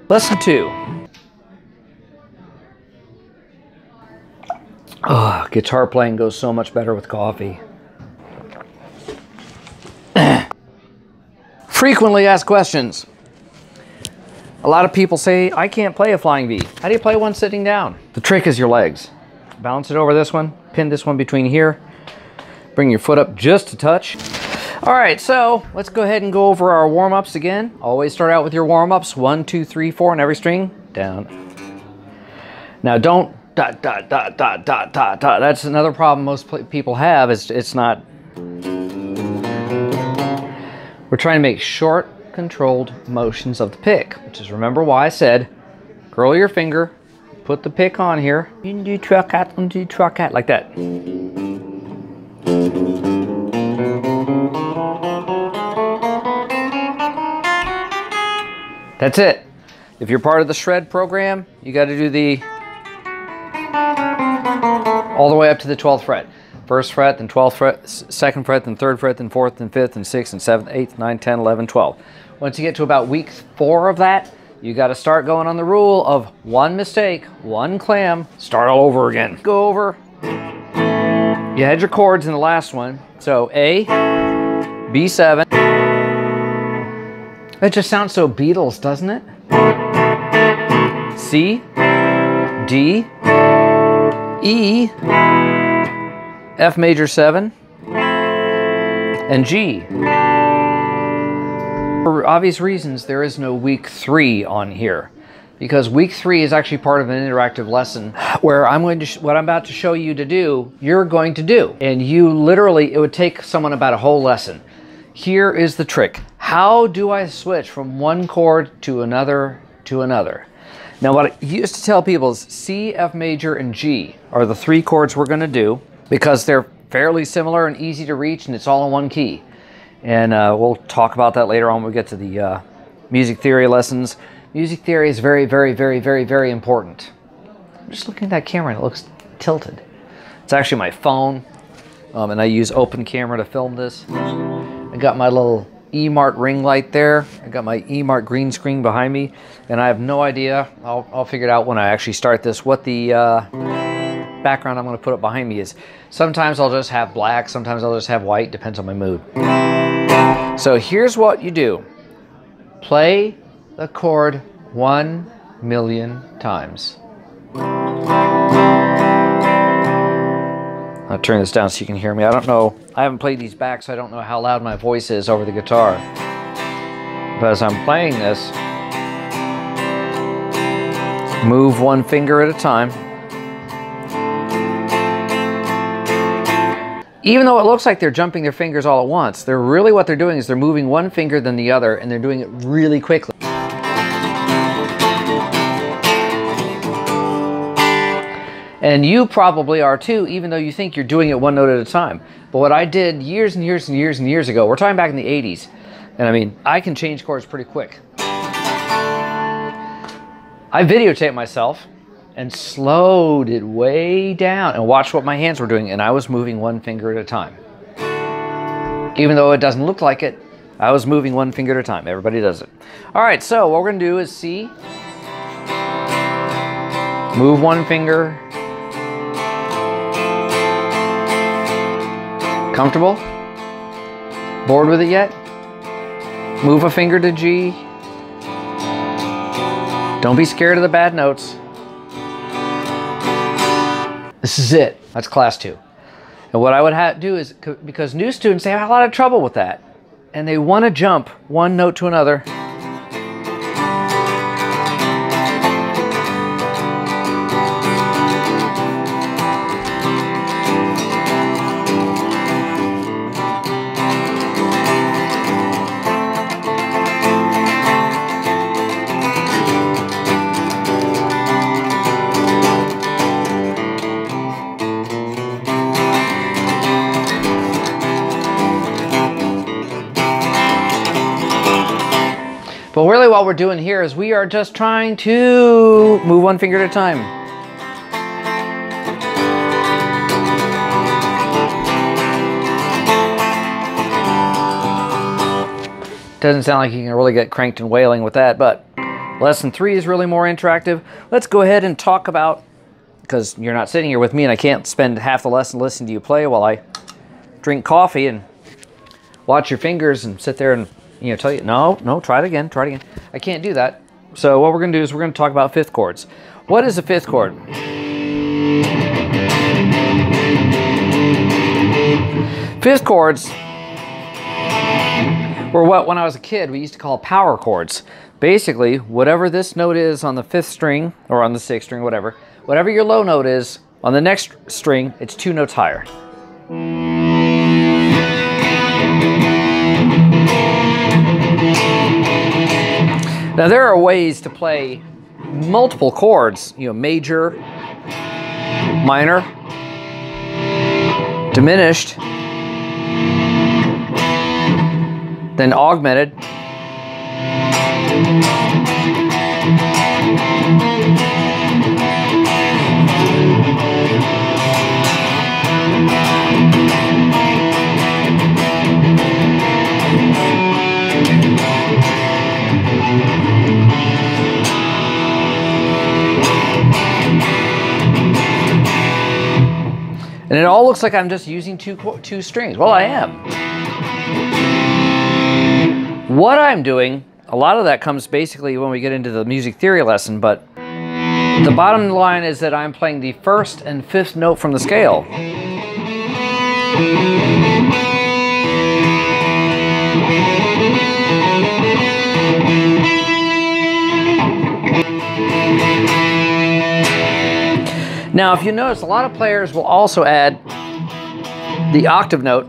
Lesson 2. Oh, guitar playing goes so much better with coffee. Frequently asked questions. A lot of people say, I can't play a flying V. How do you play one sitting down? The trick is your legs. Bounce it over this one, pin this one between here, bring your foot up just a touch. All right, so let's go ahead and go over our warm-ups again. Always start out with your warm-ups, 1, 2, 3, 4 on every string, down. Now don't dot, dot, dot, dot, dot, dot, dot. That's another problem most people have, is it's not. We're trying to make short, controlled motions of the pick, which is, remember why I said, curl your finger, put the pick on here, like that. That's it. If you're part of the shred program, you got to do the all the way up to the 12th fret. 1st fret, then 12th fret, 2nd fret, then 3rd fret, then 4th, then 5th, then 6th, and 7th, 8th, 9th, 10th, 11th, 12th. Once you get to about week 4 of that, you got to start going on the rule of 1 mistake, 1 clam, start all over again. Go over. You had your chords in the last one. So A, B7. It just sounds so Beatles, doesn't it? C, D, E, F major 7, and G. For obvious reasons, there is no week 3 on here, because week 3 is actually part of an interactive lesson where I'm going to, what I'm about to show you to do, you're going to do. And you literally, it would take someone about a whole lesson. Here is the trick. How do I switch from one chord to another to another? Now what I used to tell people is C, F major, and G are the 3 chords we're going to do, because they're fairly similar and easy to reach, and it's all in one key. And we'll talk about that later on when we get to the music theory lessons. Music theory is very, very, very, very, very important. I'm just looking at that camera and it looks tilted. It's actually my phone, and I use open camera to film this. I got my little E-Mart ring light there. I got my E-Mart green screen behind me, and I have no idea, I'll figure it out when I actually start this, what the background I'm going to put up behind me is. Sometimes I'll just have black, sometimes I'll just have white, depends on my mood. So here's what you do. Play the chord 1,000,000 times. I'll turn this down so you can hear me. I don't know, I haven't played these back, so I don't know how loud my voice is over the guitar. But as I'm playing this, move 1 finger at a time. Even though it looks like they're jumping their fingers all at once, they're really, what they're doing is they're moving 1 finger then the other, and they're doing it really quickly. And you probably are too, even though you think you're doing it 1 note at a time. But what I did years and years and years and years ago, we're talking back in the 80s, and I mean, I can change chords pretty quick. I videotaped myself and slowed it way down and watched what my hands were doing, and I was moving 1 finger at a time. Even though it doesn't look like it, I was moving 1 finger at a time. Everybody does it. All right, so what we're gonna do is C, move 1 finger. Comfortable? Bored with it yet? Move a finger to G. Don't be scared of the bad notes. This is it. That's class 2. And what I would do is, because new students, they have a lot of trouble with that, and they want to jump 1 note to another. But really what we're doing here is we are just trying to move 1 finger at a time. Doesn't sound like you can really get cranked and wailing with that, but Lesson 3 is really more interactive. Let's go ahead and talk about, because you're not sitting here with me and I can't spend half the lesson listening to you play while I drink coffee and watch your fingers and sit there and, you know, tell you, no, try it again, try it again. I can't do that. So what we're going to do is we're going to talk about fifth chords. What is a fifth chord? Fifth chords were what, when I was a kid, we used to call power chords. Basically, whatever this note is on the fifth string, or on the sixth string, whatever your low note is, on the next string, it's 2 notes higher. Now there are ways to play multiple chords, you know, major, minor, diminished, then augmented, and it all looks like I'm just using two strings. Well, I am. What I'm doing, a lot of that comes basically when we get into the music theory lesson, but the bottom line is that I'm playing the first and fifth note from the scale. Now, if you notice, a lot of players will also add the octave note.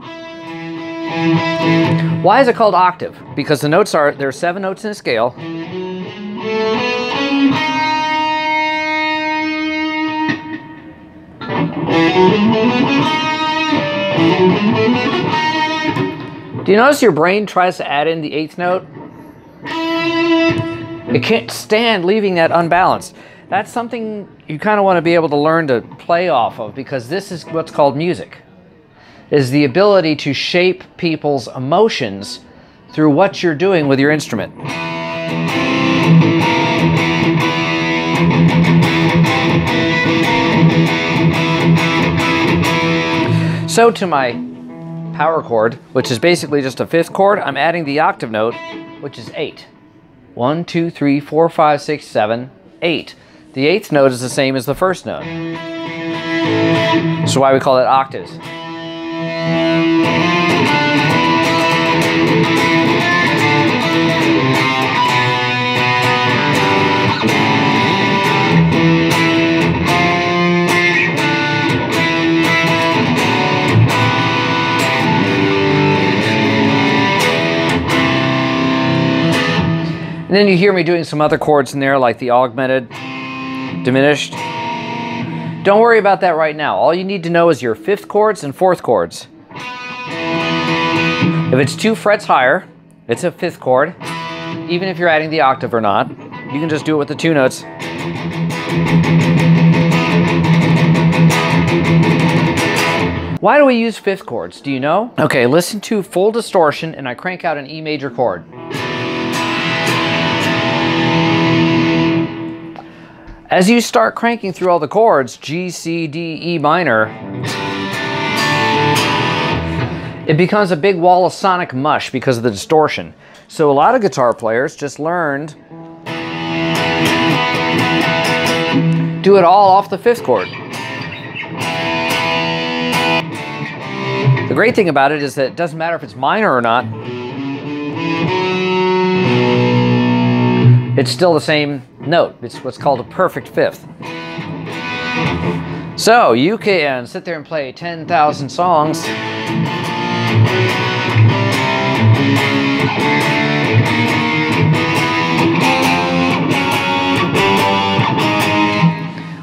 Why is it called octave? Because the notes are, there are 7 notes in a scale. Do you notice your brain tries to add in the 8th note? It can't stand leaving that unbalanced. That's something you kind of want to be able to learn to play off of, because this is what's called music, is the ability to shape people's emotions through what you're doing with your instrument. So to my power chord, which is basically just a fifth chord, I'm adding the octave note, which is 8. 1, 2, 3, 4, 5, 6, 7, 8. The 8th note is the same as the first note. So why we call it octaves. And then you hear me doing some other chords in there, like the augmented, diminished. Don't worry about that right now. All you need to know is your fifth chords and fourth chords. If it's 2 frets higher, it's a fifth chord. Even if you're adding the octave or not, you can just do it with the 2 notes. Why do we use fifth chords? Do you know? Okay, listen to full distortion and I crank out an E major chord. As you start cranking through all the chords, G, C, D, E minor, it becomes a big wall of sonic mush because of the distortion. So a lot of guitar players just learned do it all off the fifth chord. The great thing about it is that it doesn't matter if it's minor or not. It's still the same note. It's what's called a perfect fifth. So you can sit there and play 10,000 songs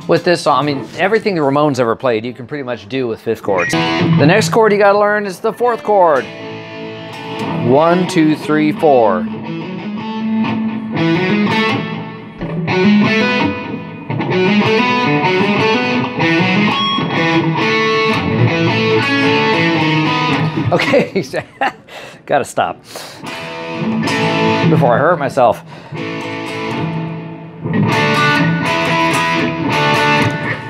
with this song. I mean, everything the Ramones ever played, you can pretty much do with fifth chords. The next chord you gotta learn is the fourth chord. 1, 2, 3, 4. Okay, gotta stop before I hurt myself.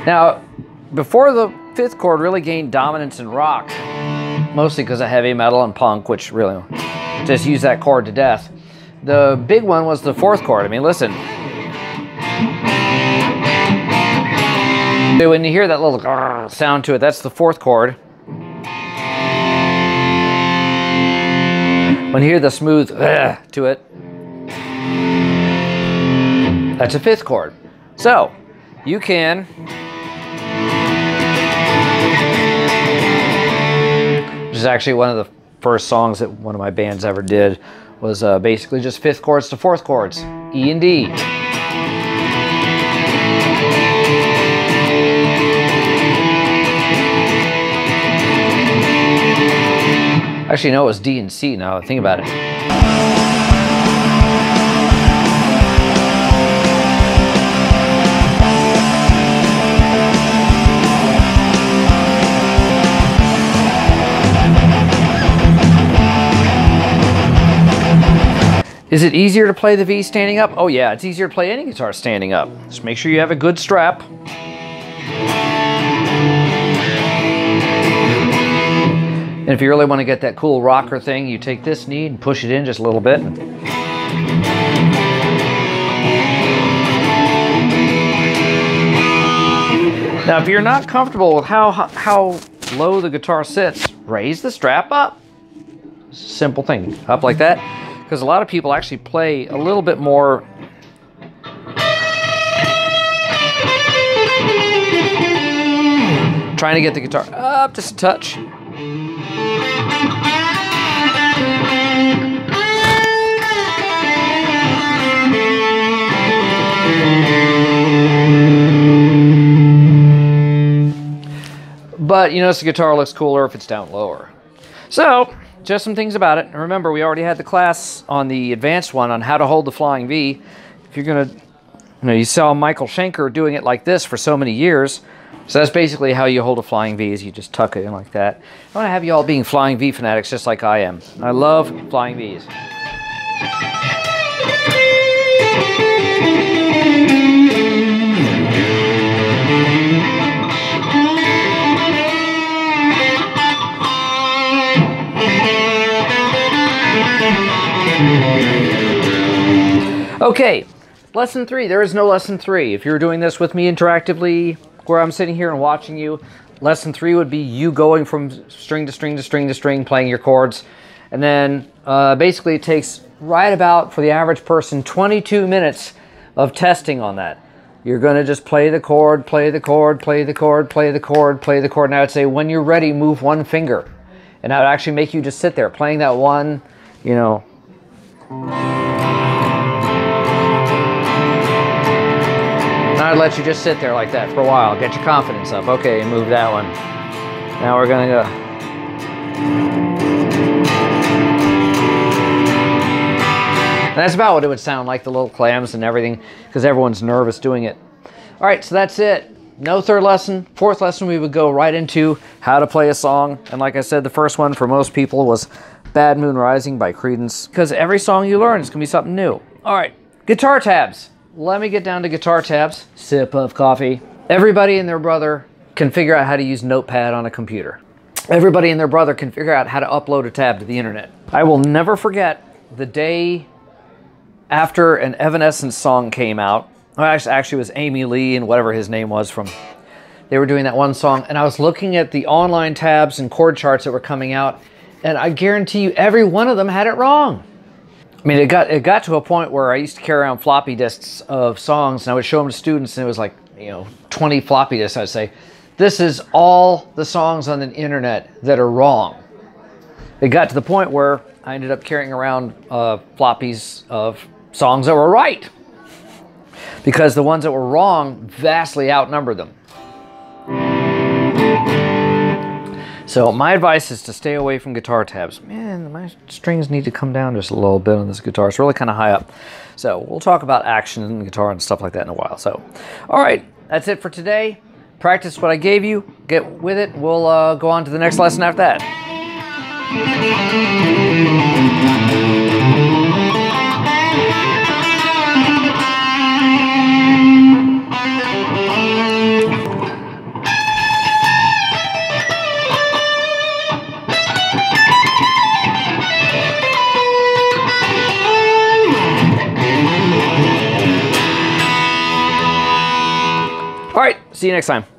Now, before the 5th chord really gained dominance in rock, mostly because of heavy metal and punk, which really just use that chord to death, the big one was the 4th chord. I mean, listen. So when you hear that little sound to it, that's the 4th chord. When you hear the smooth to it, that's a 5th chord. So you can which is actually one of the first songs that one of my bands ever did, was basically just 5th chords to 4th chords, E and D. Actually, no, it was D and C now I think about it. Is it easier to play the V standing up? Oh yeah, it's easier to play any guitar standing up. Just make sure you have a good strap. And if you really want to get that cool rocker thing, you take this knee and push it in just a little bit. Now, if you're not comfortable with how low the guitar sits, raise the strap up. Simple thing, up like that. Because a lot of people actually play a little bit more trying to get the guitar up just a touch. But you notice the guitar looks cooler if it's down lower. So, just some things about it. And remember, we already had the class on the advanced one on how to hold the flying V. If you're gonna, you saw Michael Schenker doing it like this for so many years. So that's basically how you hold a flying V, is you just tuck it in like that. I want to have you all being flying V fanatics just like I am. I love flying Vs. Okay, lesson 3. There is no lesson 3. If you're doing this with me interactively, where I'm sitting here and watching you, lesson 3 would be you going from string to string to string to string, playing your chords. And then basically it takes right about, for the average person, 22 minutes of testing on that. You're going to just play the chord, play the chord, play the chord, play the chord, play the chord. And I would say, when you're ready, move one finger. And that would actually make you just sit there playing that one, you know. I'd let you just sit there like that for a while. Get your confidence up. Okay, move that one. Now we're gonna go. And that's about what it would sound like, the little clams and everything, because everyone's nervous doing it. All right, so that's it. No 3rd lesson. 4th lesson, we would go right into how to play a song. And like I said, the first one for most people was Bad Moon Rising by Creedence, because every song you learn is gonna be something new. All right, guitar tabs. Let me get down to guitar tabs. Sip of coffee. Everybody and their brother can figure out how to use Notepad on a computer. Everybody and their brother can figure out how to upload a tab to the internet. I will never forget the day after an Evanescence song came out. Well, actually it was Amy Lee and whatever his name was from. They were doing that one song, and I was looking at the online tabs and chord charts that were coming out, and I guarantee you every one of them had it wrong. I mean, it got to a point where I used to carry around floppy disks of songs, and I would show them to students, and it was like, 20 floppy disks. I'd say, this is all the songs on the internet that are wrong. It got to the point where I ended up carrying around floppies of songs that were right, because the ones that were wrong vastly outnumbered them. So my advice is to stay away from guitar tabs. Man, my strings need to come down just a little bit on this guitar. It's really kind of high up. So we'll talk about action in the guitar and stuff like that in a while. So, all right, that's it for today. Practice what I gave you. Get with it. We'll go on to the next lesson after that. See you next time.